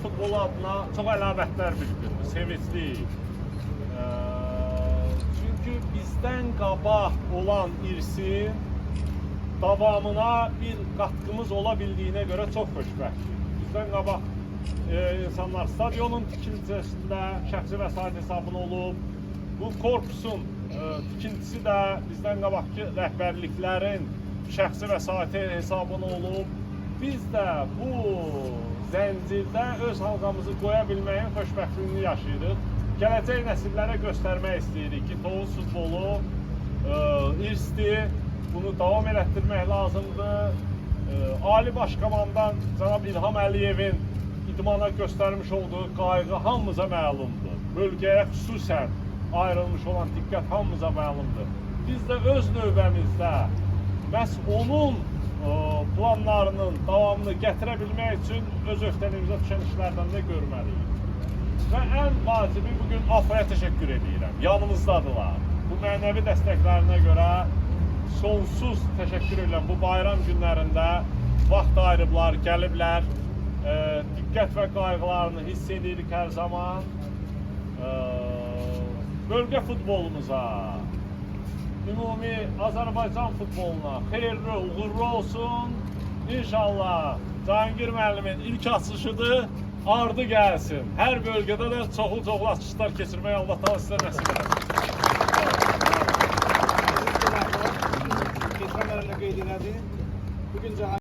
futbolu adına çox əlamətlər bildirir, sevincliyik. Çünki bizdən qabaq olan irsin davamına bir katkımız ola bildiyinə görə çox xoşbəxtlik. Bizdən qabaq insanlar stadionun tikintisində şəxsi vəsait hesabına olub. Bu korpusun tikintisi də bizdən qabaqki rəhbərliklərin şəxsi vəsaiti hesabına olub. Biz də bu zəncirdə öz halqamızı qoya bilməyin xoşbəxtliyini yaşayırıq. Gələcək nəsillərə göstərmək istəyirik ki, Tovuz futbolu irsdir. Bunu davam elətdirmək lazımdır. Ali Başkomandan cənab İlham Əliyevin idmana göstərmiş olduğu qayğı hamımıza məlumdur. Bölgəyə xüsusən ayrılmış olan diqqət hamımıza məlumdur. Biz də öz növbəmizdə məhz onun planlarının davamını gətirə bilmək üçün öz öhdəliyimizə düşən işlərdən də görməliyik. Və ən vacibi bugün AFA'ya təşəkkür edirəm. Yanımızdadılar. Bu mənəvi dəstəklərinə görə sonsuz təşəkkür edirəm. Bu bayram günlərində vaxt ayırıblar, gəliblər. Diqqət və qayğılarını hiss edirik hər zaman. Bölgə futbolumuza, ümumi Azərbaycan futboluna xeyirli, uğurlu olsun. İnşallah Cahangir müəllimin ilk açışıdır, ardı gəlsin. Hər bölgədə də çoxlu açışlar keçirmək Allah da sizə nəsib edəcək. Qeyd elədi. Bugün